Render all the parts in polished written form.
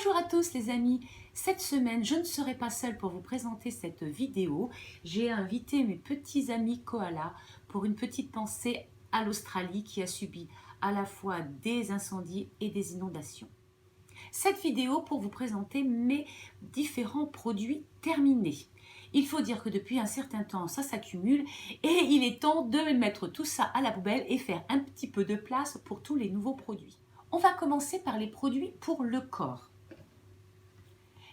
Bonjour à tous les amis, cette semaine je ne serai pas seule pour vous présenter cette vidéo. J'ai invité mes petits amis koalas pour une petite pensée à l'Australie qui a subi à la fois des incendies et des inondations. Cette vidéo pour vous présenter mes différents produits terminés. Il faut dire que depuis un certain temps ça s'accumule et il est temps de mettre tout ça à la poubelle et faire un petit peu de place pour tous les nouveaux produits. On va commencer par les produits pour le corps.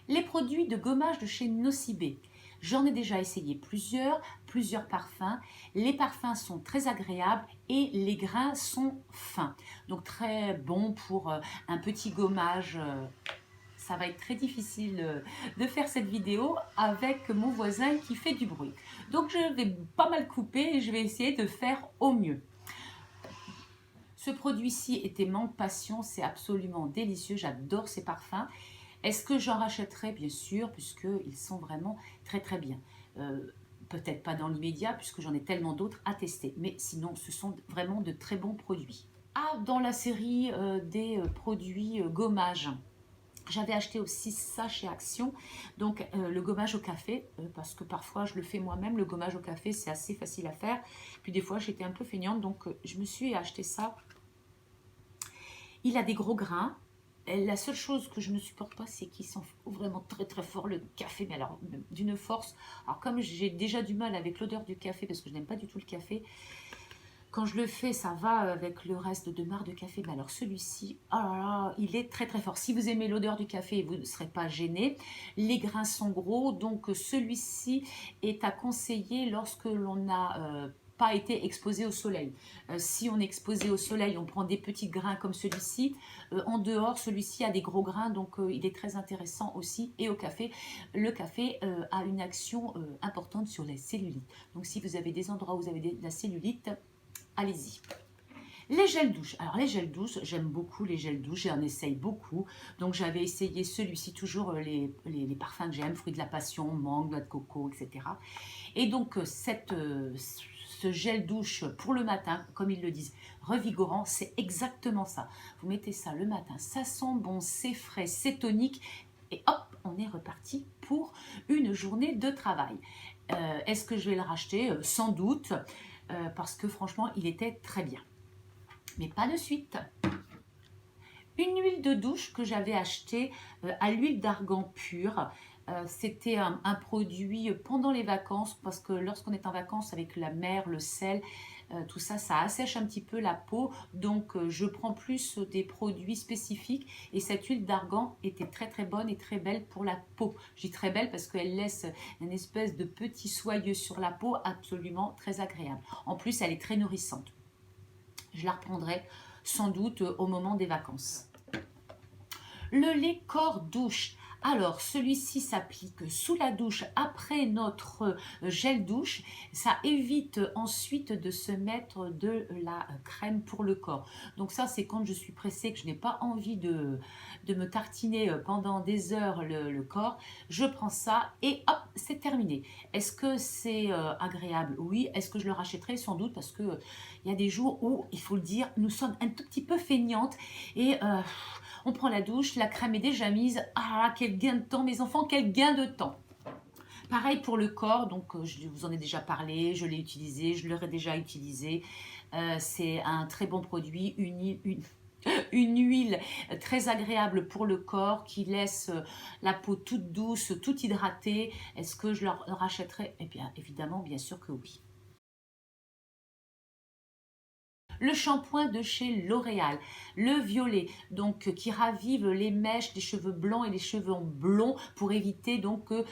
Les produits de gommage de chez Nocibé. J'en ai déjà essayé plusieurs parfums. Les parfums sont très agréables et les grains sont fins. Donc très bon pour un petit gommage. Ça va être très difficile de faire cette vidéo avec mon voisin qui fait du bruit. Donc je vais pas mal couper et je vais essayer de faire au mieux. Ce produit-ci était Mangue Passion, c'est absolument délicieux, j'adore ces parfums. Est-ce que j'en rachèterai? Bien sûr, puisqu'ils sont vraiment très très bien. Peut-être pas dans l'immédiat, puisque j'en ai tellement d'autres à tester. Mais sinon, ce sont vraiment de très bons produits. Ah, dans la série des produits gommage, j'avais acheté aussi ça chez Action, donc le gommage au café, parce que parfois je le fais moi-même, le gommage au café c'est assez facile à faire, puis des fois j'étais un peu feignante, donc je me suis acheté ça. Il a des gros grains. La seule chose que je ne supporte pas, c'est qu'ils sont vraiment très très forts, le café, mais alors d'une force. Alors comme j'ai déjà du mal avec l'odeur du café, parce que je n'aime pas du tout le café, quand je le fais, ça va avec le reste de marc de café. Mais alors celui-ci, oh là là, il est très très fort. Si vous aimez l'odeur du café, vous ne serez pas gêné. Les grains sont gros, donc celui-ci est à conseiller lorsque l'on n'a pas été exposé au soleil. Si on est exposé au soleil, on prend des petits grains comme celui-ci. En dehors, celui-ci a des gros grains, donc il est très intéressant aussi. Et au café, le café a une action importante sur les cellulites. Donc si vous avez des endroits où vous avez de la cellulite, allez-y. Les gels douche. Alors les gels douche, j'aime beaucoup les gels douche, j'en essaye beaucoup. Donc j'avais essayé celui-ci, toujours les parfums que j'aime, fruits de la passion, mangue, noix de coco, etc. Et donc ce gel douche pour le matin, comme ils le disent, revigorant, c'est exactement ça. Vous mettez ça le matin, ça sent bon, c'est frais, c'est tonique. Et hop, on est reparti pour une journée de travail. Est-ce que je vais le racheter? Sans doute. Parce que franchement il était très bien, mais pas de suite. Une huile de douche que j'avais achetée à l'huile d'argan pure. C'était un produit pendant les vacances, parce que lorsqu'on est en vacances avec la mer, le sel, tout ça, ça assèche un petit peu la peau. Donc je prends plus des produits spécifiques, et cette huile d'argan était très très bonne et très belle pour la peau. Je dis très belle parce qu'elle laisse une espèce de petit soyeux sur la peau, absolument très agréable. En plus, elle est très nourrissante. Je la reprendrai sans doute au moment des vacances. Le lait corps douche. Alors, celui-ci s'applique sous la douche après notre gel douche. Ça évite ensuite de se mettre de la crème pour le corps. Donc ça, c'est quand je suis pressée, que je n'ai pas envie de me tartiner pendant des heures le corps. Je prends ça et hop, c'est terminé. Est-ce que c'est agréable? Oui. Est-ce que je le rachèterai? Sans doute, parce que il y a des jours où, il faut le dire, nous sommes un tout petit peu feignantes et on prend la douche, la crème est déjà mise. Ah, quel gain de temps, mes enfants, quel gain de temps! Pareil pour le corps, donc je vous en ai déjà parlé, je l'ai utilisé, je l'aurais déjà utilisé. C'est un très bon produit, une huile très agréable pour le corps qui laisse la peau toute douce, toute hydratée. Est-ce que je le rachèterai? Eh bien, évidemment, bien sûr que oui. Le shampoing de chez L'Oréal, le violet, donc qui ravive les mèches des cheveux blancs et les cheveux blonds pour éviter donc que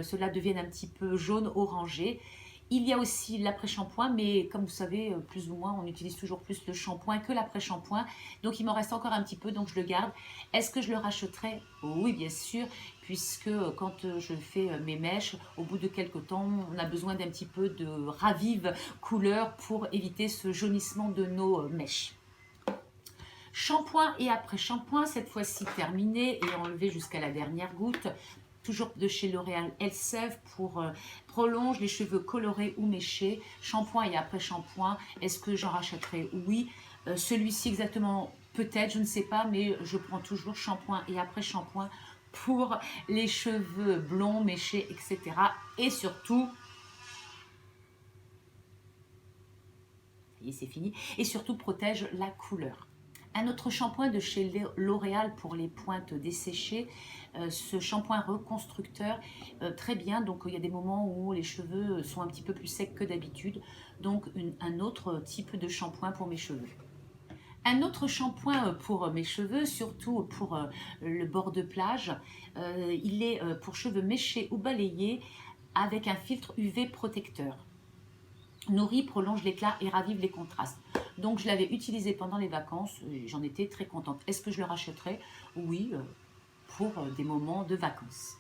cela devienne un petit peu jaune orangé. Il y a aussi l'après-shampoing, mais comme vous savez, plus ou moins, on utilise toujours plus le shampoing que l'après-shampoing. Donc il m'en reste encore un petit peu, donc je le garde. Est-ce que je le rachèterai? Oui, bien sûr, puisque quand je fais mes mèches, au bout de quelques temps, on a besoin d'un petit peu de ravive couleur pour éviter ce jaunissement de nos mèches. Shampoing et après-shampoing, cette fois-ci terminé et enlevé jusqu'à la dernière goutte. Toujours de chez L'Oréal Elseve pour prolonge les cheveux colorés ou méchés. Shampoing et après-shampoing, est-ce que j'en rachèterai? Oui. Celui-ci exactement peut-être, je ne sais pas, mais je prends toujours shampoing et après shampoing pour les cheveux blonds, méchés, etc. Et surtout, ça y est, c'est fini, et surtout protège la couleur. Un autre shampoing de chez L'Oréal pour les pointes desséchées, ce shampoing reconstructeur, très bien. Donc il y a des moments où les cheveux sont un petit peu plus secs que d'habitude, donc un autre type de shampoing pour mes cheveux. Un autre shampoing pour mes cheveux, surtout pour le bord de plage, il est pour cheveux méchés ou balayés avec un filtre UV protecteur. Nourrit, prolonge l'éclat et ravive les contrastes. Donc je l'avais utilisé pendant les vacances et j'en étais très contente. Est-ce que je le rachèterai? Oui, pour des moments de vacances.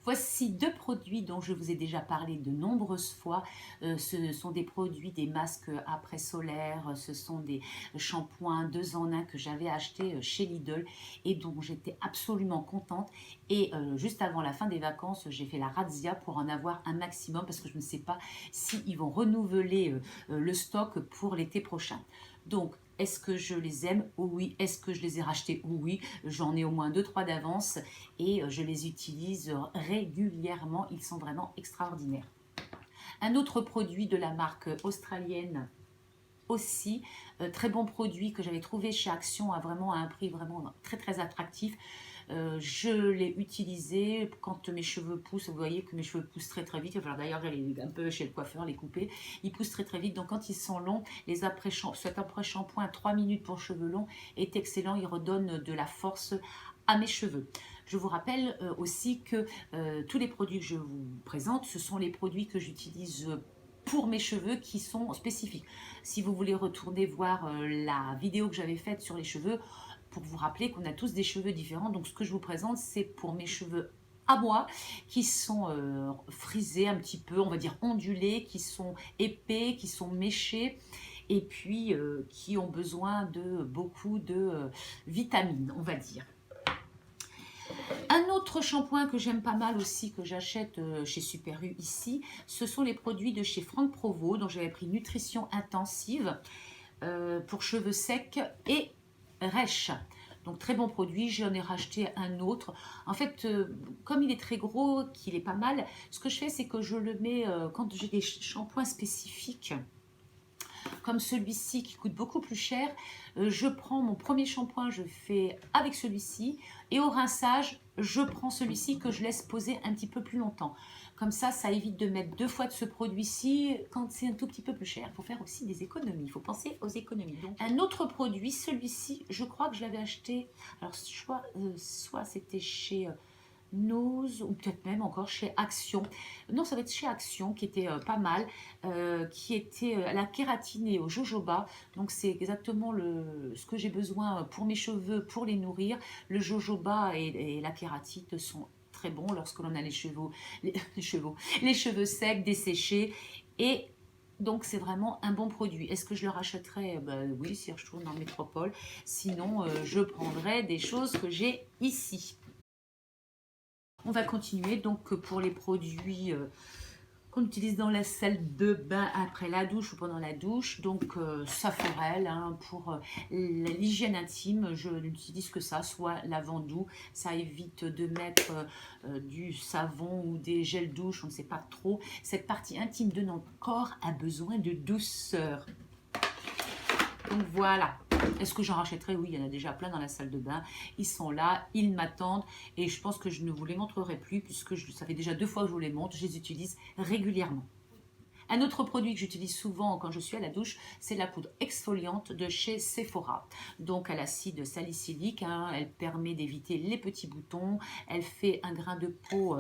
Voici deux produits dont je vous ai déjà parlé de nombreuses fois. Ce sont des produits, des masques après solaire, ce sont des shampoings 2 en 1 que j'avais acheté chez Lidl et dont j'étais absolument contente. Et juste avant la fin des vacances, j'ai fait la razzia pour en avoir un maximum parce que je ne sais pas s'ils vont renouveler le stock pour l'été prochain. Donc, est-ce que je les aime? Oui. Est-ce que je les ai rachetés? Oui. J'en ai au moins 2-3 d'avance et je les utilise régulièrement. Ils sont vraiment extraordinaires. Un autre produit de la marque australienne aussi, très bon produit que j'avais trouvé chez Action à un prix vraiment très très attractif. Je l'ai utilisé quand mes cheveux poussent. Vous voyez que mes cheveux poussent très très vite. Enfin, d'ailleurs, j'allais un peu chez le coiffeur les couper. Ils poussent très très vite. Donc, quand ils sont longs, cet après-shampoing 3 minutes pour cheveux longs est excellent. Il redonne de la force à mes cheveux. Je vous rappelle aussi que tous les produits que je vous présente, ce sont les produits que j'utilise pour mes cheveux qui sont spécifiques. Si vous voulez retourner voir la vidéo que j'avais faite sur les cheveux, pour vous rappeler qu'on a tous des cheveux différents. Donc ce que je vous présente, c'est pour mes cheveux à moi, qui sont frisés un petit peu, on va dire ondulés, qui sont épais, qui sont méchés, et puis qui ont besoin de beaucoup de vitamines, on va dire. Un autre shampoing que j'aime pas mal aussi, que j'achète chez Super U ici, ce sont les produits de chez Franck Provost, dont j'avais pris Nutrition Intensive pour cheveux secs et rêches. Donc très bon produit, j'en ai racheté un autre. En fait, comme il est très gros, qu'il est pas mal, ce que je fais, c'est que je le mets quand j'ai des shampoings spécifiques, comme celui-ci qui coûte beaucoup plus cher. Je prends mon premier shampoing, je fais avec celui-ci, et au rinçage, je prends celui-ci que je laisse poser un petit peu plus longtemps. Comme ça évite de mettre 2 fois de ce produit-ci quand c'est un tout petit peu plus cher. Il faut faire aussi des économies, il faut penser aux économies. Donc, un autre produit, celui-ci, je crois que je l'avais acheté, alors soit c'était chez Nose ou peut-être même encore chez Action. Non, ça va être chez Action qui était pas mal, qui était la kératine et au jojoba. Donc c'est exactement ce que j'ai besoin pour mes cheveux, pour les nourrir. Le jojoba et la kératine sont très bons lorsque l'on a les cheveux secs, desséchés, et donc c'est vraiment un bon produit. Est-ce que je le rachèterai? Oui, si je tourne en métropole. Sinon, je prendrai des choses que j'ai ici. On va continuer donc pour les produits qu'on utilise dans la salle de bain après la douche ou pendant la douche. Donc Saforel, pour l'hygiène intime, je n'utilise que ça, soit lavandou. Ça évite de mettre du savon ou des gels douche, on ne sait pas trop. Cette partie intime de notre corps a besoin de douceur. Donc voilà. Est-ce que j'en rachèterai? Oui, il y en a déjà plein dans la salle de bain. Ils sont là, ils m'attendent et je pense que je ne vous les montrerai plus puisque ça fait déjà 2 fois que je vous les montre. Je les utilise régulièrement. Un autre produit que j'utilise souvent quand je suis à la douche, c'est la poudre exfoliante de chez Sephora. Donc à l'acide salicylique, elle permet d'éviter les petits boutons, elle fait un grain de peau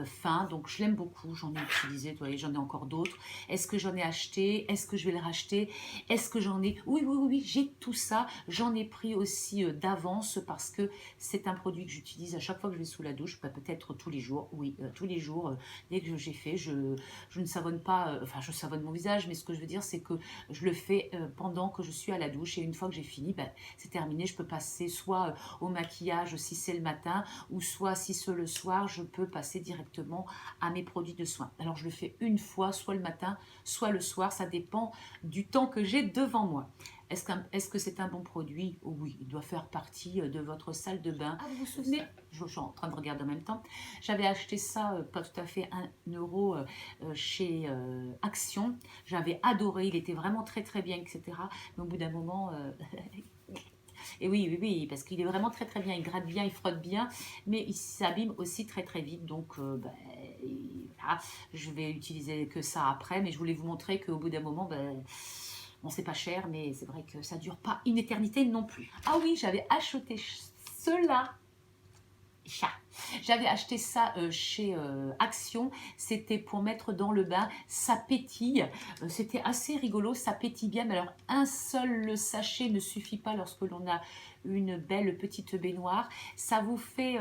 fin, donc je l'aime beaucoup, j'en ai utilisé, j'en ai encore d'autres. Est-ce que j'en ai acheté? Est-ce que je vais le racheter? Est-ce que j'en ai? Oui, j'ai tout ça. J'en ai pris aussi d'avance parce que c'est un produit que j'utilise à chaque fois que je vais sous la douche, peut-être tous les jours. Oui, tous les jours, dès que j'ai fait, je ne savonne pas. Enfin, je savonne mon visage, mais ce que je veux dire, c'est que je le fais pendant que je suis à la douche. Et une fois que j'ai fini, c'est terminé. Je peux passer soit au maquillage si c'est le matin, ou soit si c'est le soir, je peux passer directement à mes produits de soins. Alors, je le fais une fois, soit le matin, soit le soir. Ça dépend du temps que j'ai devant moi. Est-ce que c'est un bon produit? Oh oui, il doit faire partie de votre salle de bain. Ah, vous vous souvenez? Je suis en train de regarder en même temps. J'avais acheté ça, pas tout à fait 1 € chez Action. J'avais adoré, il était vraiment très très bien, etc. Mais au bout d'un moment... Et oui, oui, oui, parce qu'il est vraiment très très bien, il gratte bien, il frotte bien, mais il s'abîme aussi très très vite. Donc voilà, je vais utiliser que ça après, mais je voulais vous montrer qu'au bout d'un moment, bon, c'est pas cher, mais c'est vrai que ça dure pas une éternité non plus. Ah oui, j'avais acheté cela. J'avais acheté ça chez Action, c'était pour mettre dans le bain, ça pétille, c'était assez rigolo, ça pétille bien, mais alors un seul sachet ne suffit pas lorsque l'on a une belle petite baignoire, ça vous fait,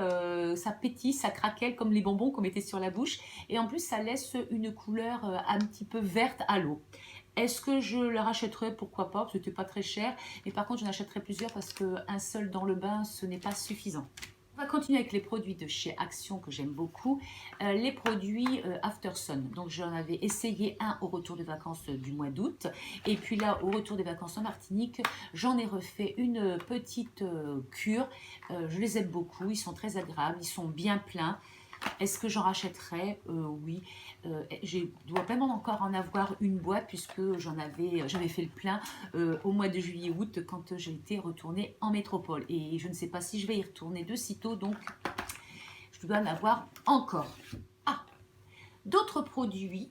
ça pétille, ça craquelle comme les bonbons qu'on mettait sur la bouche, et en plus ça laisse une couleur un petit peu verte à l'eau. Est-ce que je la rachèterai? Pourquoi pas, c'était pas très cher, mais par contre je achèterai plusieurs parce qu'un seul dans le bain ce n'est pas suffisant. On va continuer avec les produits de chez Action que j'aime beaucoup, les produits Aftersun. Donc j'en avais essayé un au retour des vacances du mois d'août, et puis là au retour des vacances en Martinique, j'en ai refait une petite cure. Je les aime beaucoup, ils sont très agréables, ils sont bien pleins. Est-ce que j'en rachèterai? Oui. Je dois vraiment encore en avoir une boîte puisque j'avais fait le plein au mois de juillet-août quand j'ai été retournée en métropole. Et je ne sais pas si je vais y retourner de sitôt, donc je dois en avoir encore. Ah, d'autres produits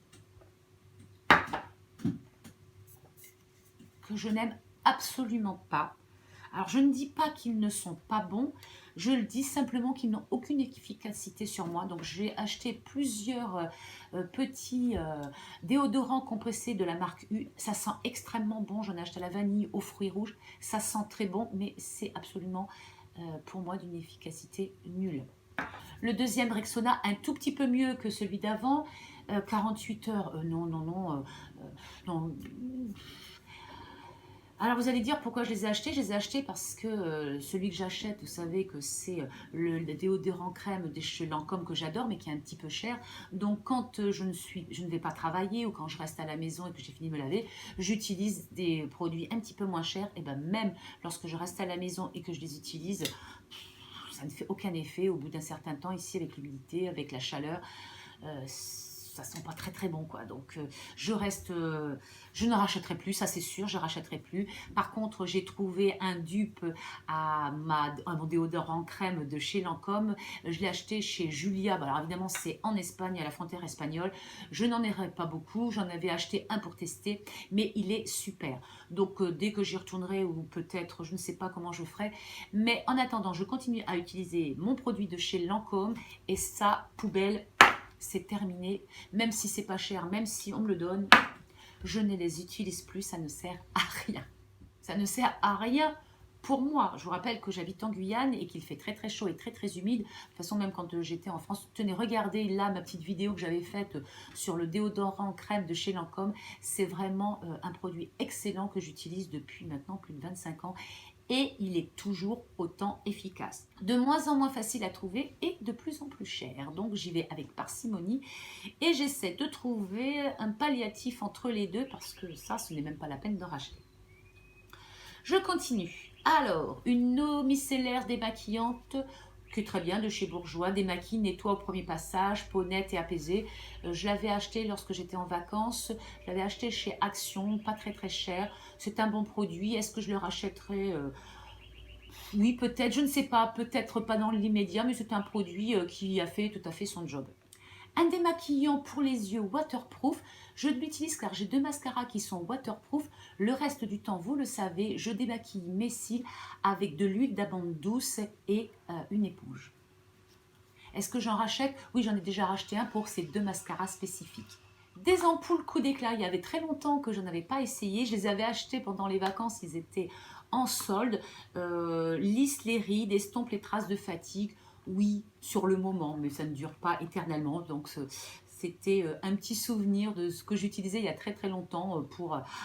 que je n'aime absolument pas. Alors, je ne dis pas qu'ils ne sont pas bons, je le dis simplement qu'ils n'ont aucune efficacité sur moi. Donc, j'ai acheté plusieurs petits déodorants compressés de la marque U. Ça sent extrêmement bon. J'en ai acheté à la vanille, aux fruits rouges. Ça sent très bon, mais c'est absolument, pour moi, d'une efficacité nulle. Le deuxième Rexona, un tout petit peu mieux que celui d'avant. 48 heures, non, non, non, non. Alors vous allez dire pourquoi je les ai achetés. Je les ai achetés parce que celui que j'achète, vous savez que c'est le déodorant crème de chez Lancôme que j'adore, mais qui est un petit peu cher. Donc quand je ne vais pas travailler ou quand je reste à la maison et que j'ai fini de me laver, j'utilise des produits un petit peu moins chers. Et bien même lorsque je reste à la maison et que je les utilise, ça ne fait aucun effet. Au bout d'un certain temps, ici avec l'humidité, avec la chaleur, ça sent pas très très bon quoi. Donc je ne rachèterai plus, ça c'est sûr, je rachèterai plus. Par contre, j'ai trouvé un dupe à mon déodorant crème de chez Lancôme. Je l'ai acheté chez Julia. Alors évidemment c'est en Espagne, à la frontière espagnole. Je n'en ai pas beaucoup, j'en avais acheté un pour tester, mais il est super. Donc dès que j'y retournerai, ou peut-être je ne sais pas comment je ferai, mais en attendant je continue à utiliser mon produit de chez Lancôme, et ça, poubelle, c'est terminé. Même si c'est pas cher, même si on me le donne, je ne les utilise plus, ça ne sert à rien. Ça ne sert à rien pour moi. Je vous rappelle que j'habite en Guyane et qu'il fait très très chaud et très très humide. De toute façon, même quand j'étais en France, tenez, regardez là ma petite vidéo que j'avais faite sur le déodorant crème de chez Lancôme. C'est vraiment un produit excellent que j'utilise depuis maintenant plus de 25 ans. Et il est toujours autant efficace. De moins en moins facile à trouver et de plus en plus cher. Donc j'y vais avec parcimonie et j'essaie de trouver un palliatif entre les deux parce que ça, ce n'est même pas la peine de racheter. Je continue. Alors, une eau micellaire démaquillante qui est très bien, de chez Bourjois, démaquille, nettoie au premier passage, peau nette et apaisée. Je l'avais acheté lorsque j'étais en vacances, je l'avais acheté chez Action, pas très très cher. C'est un bon produit. Est-ce que je le rachèterai? Oui, peut-être, je ne sais pas, peut-être pas dans l'immédiat, mais c'est un produit qui a fait tout à fait son job. Un démaquillant pour les yeux waterproof, je l'utilise car j'ai 2 mascaras qui sont waterproof. Le reste du temps, vous le savez, je démaquille mes cils avec de l'huile d'amande douce et une éponge. Est-ce que j'en rachète? Oui, j'en ai déjà racheté un pour ces 2 mascaras spécifiques. Des ampoules coup d'éclat, il y avait très longtemps que je n'avais pas essayé. Je les avais achetées pendant les vacances, ils étaient en solde. Lisse les rides, estompe les traces de fatigue. Oui, sur le moment, mais ça ne dure pas éternellement, donc C'était un petit souvenir de ce que j'utilisais il y a très très longtemps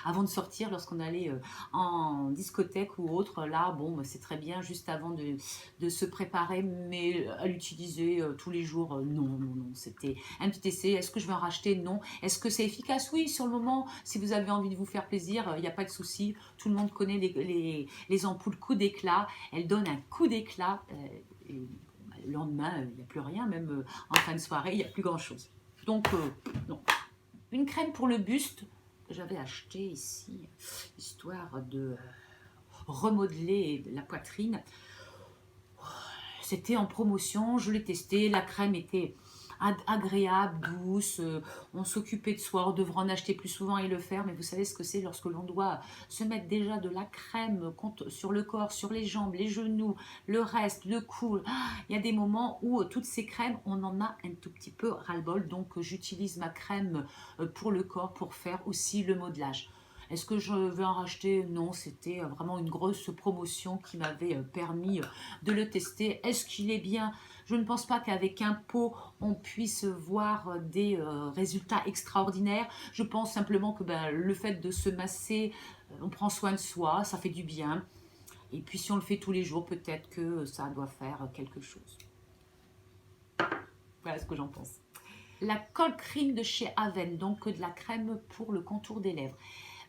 avant de sortir lorsqu'on allait en discothèque ou autre. Là, bon, bah, c'est très bien juste avant de se préparer, mais à l'utiliser tous les jours, non, non, non. C'était un petit essai. Est-ce que je vais en racheter? Non. Est-ce que c'est efficace? Oui, sur le moment, si vous avez envie de vous faire plaisir, il n'y a pas de souci. Tout le monde connaît les ampoules coup d'éclat. Elles donnent un coup d'éclat. Et le lendemain, il n'y a plus rien, même en fin de soirée, il n'y a plus grand-chose. Donc, non. Une crème pour le buste que j'avais achetée ici, histoire de remodeler la poitrine. C'était en promotion, je l'ai testé, la crème était agréable, douce, on s'occupait de soi, on devrait en acheter plus souvent et le faire, mais vous savez ce que c'est lorsque l'on doit se mettre déjà de la crème sur le corps, sur les jambes, les genoux, le reste, le cou. Il y a des moments où toutes ces crèmes, on en a un tout petit peu ras-le-bol, donc j'utilise ma crème pour le corps pour faire aussi le modelage. Est-ce que je vais en racheter? Non, c'était vraiment une grosse promotion qui m'avait permis de le tester. Est-ce qu'il est bien? Je ne pense pas qu'avec un pot, on puisse voir des résultats extraordinaires. Je pense simplement que le fait de se masser, on prend soin de soi, ça fait du bien. Et puis si on le fait tous les jours, peut-être que ça doit faire quelque chose. Voilà ce que j'en pense. La Cold Cream de chez Aven, donc de la crème pour le contour des lèvres.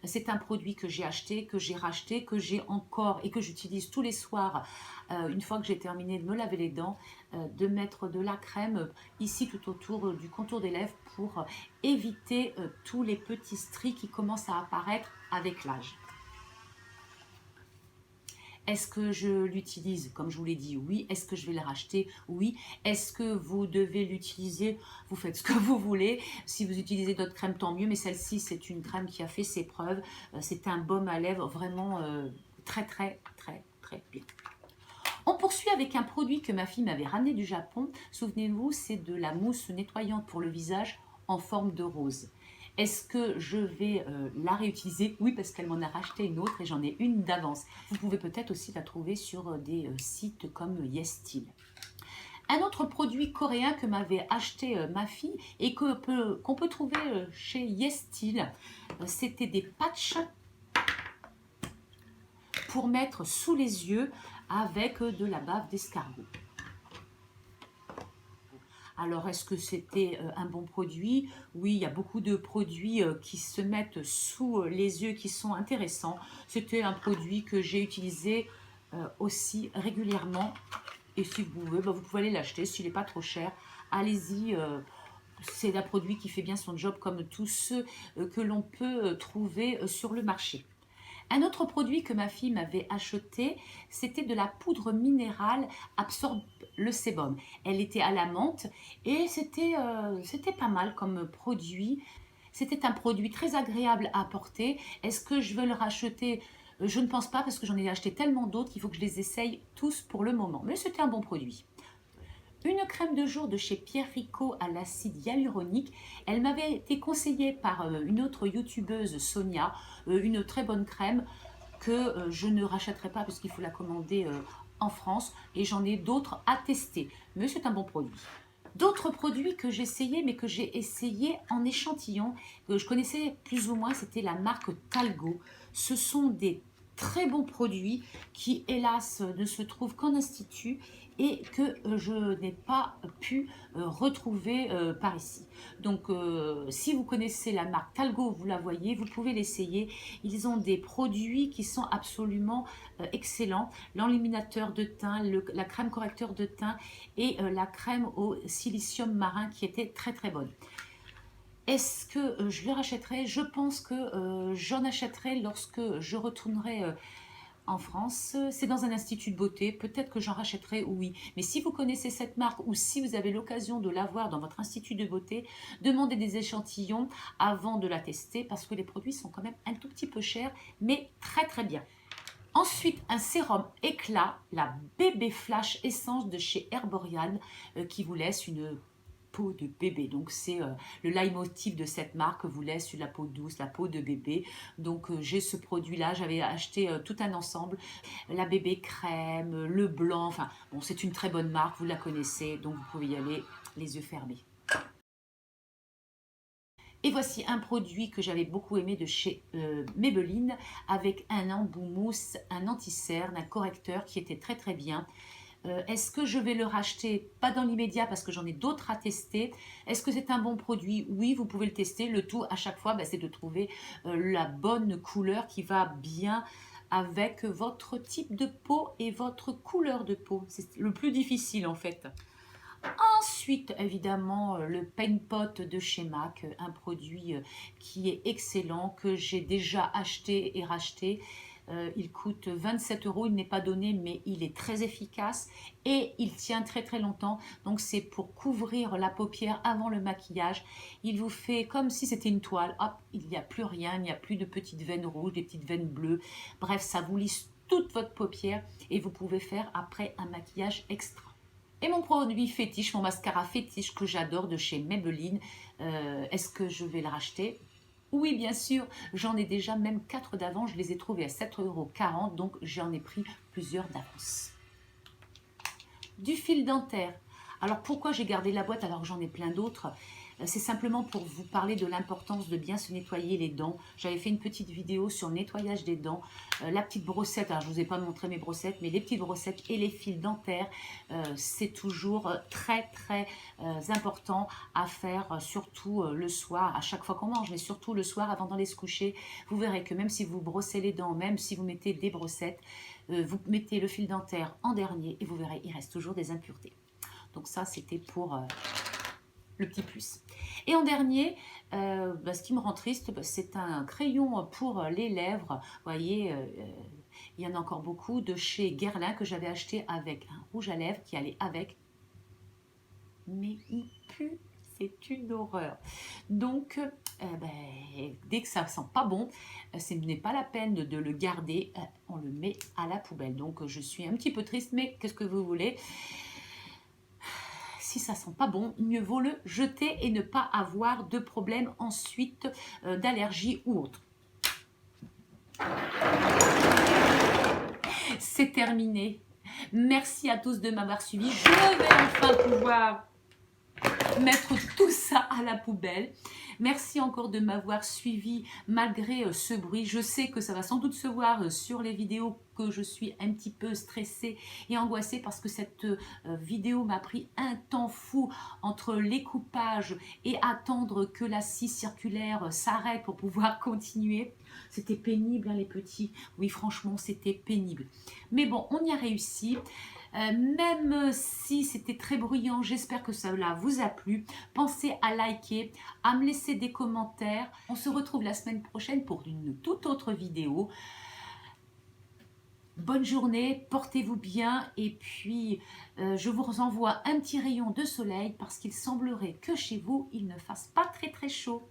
C'est un produit que j'ai acheté, que j'ai racheté, que j'ai encore et que j'utilise tous les soirs, une fois que j'ai terminé de me laver les dents, de mettre de la crème ici tout autour du contour des lèvres pour éviter tous les petits stries qui commencent à apparaître avec l'âge. Est-ce que je l'utilise? Comme je vous l'ai dit, oui. Est-ce que je vais le racheter? Oui. Est-ce que vous devez l'utiliser? Vous faites ce que vous voulez. Si vous utilisez d'autres crèmes, tant mieux. Mais celle-ci, c'est une crème qui a fait ses preuves. C'est un baume à lèvres vraiment très, très, très, très bien. On poursuit avec un produit que ma fille m'avait ramené du Japon. Souvenez-vous, c'est de la mousse nettoyante pour le visage en forme de rose. Est-ce que je vais la réutiliser? Oui, parce qu'elle m'en a racheté une autre et j'en ai une d'avance. Vous pouvez peut-être aussi la trouver sur des sites comme YesStyle. Un autre produit coréen que m'avait acheté ma fille et qu'on peut trouver chez YesStyle, c'était des patchs pour mettre sous les yeux avec de la bave d'escargot. Alors, est-ce que c'était un bon produit? Oui, il y a beaucoup de produits qui se mettent sous les yeux qui sont intéressants. C'était un produit que j'ai utilisé aussi régulièrement. Et si vous pouvez, vous pouvez aller l'acheter. S'il n'est pas trop cher, allez-y. C'est un produit qui fait bien son job comme tous ceux que l'on peut trouver sur le marché. Un autre produit que ma fille m'avait acheté, c'était de la poudre minérale absorbe le sébum. Elle était à la menthe et c'était pas mal comme produit. C'était un produit très agréable à porter. Est-ce que je vais le racheter? Je ne pense pas parce que j'en ai acheté tellement d'autres qu'il faut que je les essaye tous pour le moment. Mais c'était un bon produit. Une crème de jour de chez Pierre Ricot à l'acide hyaluronique. Elle m'avait été conseillée par une autre youtubeuse, Sonia, une très bonne crème que je ne rachèterai pas parce qu'il faut la commander en France et j'en ai d'autres à tester. Mais c'est un bon produit. D'autres produits que j'essayais, mais que j'ai essayé en échantillon, que je connaissais plus ou moins, c'était la marque Talgo. Ce sont des très bons produits qui, hélas, ne se trouvent qu'en institut et que je n'ai pas pu retrouver par ici. Donc, si vous connaissez la marque Talgo, vous la voyez, vous pouvez l'essayer. Ils ont des produits qui sont absolument excellents. L'enluminateur de teint, la crème correcteur de teint et la crème au silicium marin qui était très très bonne. Est-ce que je le rachèterai? Je pense que j'en achèterai lorsque je retournerai en France. C'est dans un institut de beauté. Peut-être que j'en rachèterai, oui. Mais si vous connaissez cette marque ou si vous avez l'occasion de la voir dans votre institut de beauté, demandez des échantillons avant de la tester parce que les produits sont quand même un tout petit peu chers, mais très très bien. Ensuite, un sérum éclat, la Bébé Flash Essence de chez Herborian qui vous laisse une peau de bébé. Donc c'est le leitmotiv de cette marque, vous laisse la peau douce, la peau de bébé. Donc j'ai ce produit là, j'avais acheté tout un ensemble, la bébé crème, le blanc, enfin bon, c'est une très bonne marque, vous la connaissez, donc vous pouvez y aller les yeux fermés. Et voici un produit que j'avais beaucoup aimé de chez Maybelline avec un embout mousse, un anti-cerne, un correcteur qui était très très bien. Est-ce que je vais le racheter? Pas dans l'immédiat parce que j'en ai d'autres à tester. Est-ce que c'est un bon produit? Oui, vous pouvez le tester. Le tout à chaque fois, bah, c'est de trouver la bonne couleur qui va bien avec votre type de peau et votre couleur de peau. C'est le plus difficile en fait. Ensuite, évidemment, le Paint Pot de chez MAC, un produit qui est excellent, que j'ai déjà acheté et racheté. Il coûte 27 €, il n'est pas donné, mais il est très efficace et il tient très très longtemps. Donc c'est pour couvrir la paupière avant le maquillage. Il vous fait comme si c'était une toile. Hop, il n'y a plus rien, il n'y a plus de petites veines rouges, des petites veines bleues. Bref, ça vous lisse toute votre paupière et vous pouvez faire après un maquillage extra. Et mon produit fétiche, mon mascara fétiche que j'adore de chez Maybelline, est-ce que je vais le racheter? Oui, bien sûr, j'en ai déjà même 4 d'avance, je les ai trouvés à 7,40 €, donc j'en ai pris plusieurs d'avance. Du fil dentaire. Alors pourquoi j'ai gardé la boîte alors que j'en ai plein d'autres? C'est simplement pour vous parler de l'importance de bien se nettoyer les dents. J'avais fait une petite vidéo sur le nettoyage des dents. La petite brossette, alors je ne vous ai pas montré mes brossettes, mais les petites brossettes et les fils dentaires, c'est toujours très très important à faire, surtout le soir, à chaque fois qu'on mange, mais surtout le soir avant d'aller se coucher. Vous verrez que même si vous brossez les dents, même si vous mettez des brossettes, vous mettez le fil dentaire en dernier et vous verrez, il reste toujours des impuretés. Donc ça, c'était pour le petit plus. Et en dernier, ce qui me rend triste, c'est un crayon pour les lèvres. Vous voyez, il y en a encore beaucoup de chez Guerlain que j'avais acheté avec un rouge à lèvres qui allait avec. Mais il pue, c'est une horreur. Donc, dès que ça sent pas bon, ce n'est pas la peine de le garder, on le met à la poubelle. Donc, je suis un petit peu triste, mais qu'est-ce que vous voulez? Si ça sent pas bon, mieux vaut le jeter et ne pas avoir de problème ensuite d'allergie ou autre. C'est terminé. Merci à tous de m'avoir suivi. Je vais enfin pouvoir mettre tout ça à la poubelle. Merci encore de m'avoir suivi malgré ce bruit. Je sais que ça va sans doute se voir sur les vidéos que je suis un petit peu stressée et angoissée parce que cette vidéo m'a pris un temps fou entre les coupages et attendre que la scie circulaire s'arrête pour pouvoir continuer. C'était pénible, hein, les petits. Oui, franchement, c'était pénible. Mais bon, on y a réussi. Même si c'était très bruyant, j'espère que cela vous a plu. Pensez à liker, à me laisser des commentaires. On se retrouve la semaine prochaine pour une toute autre vidéo. Bonne journée, portez-vous bien et puis je vous envoie un petit rayon de soleil parce qu'il semblerait que chez vous, il ne fasse pas très très chaud.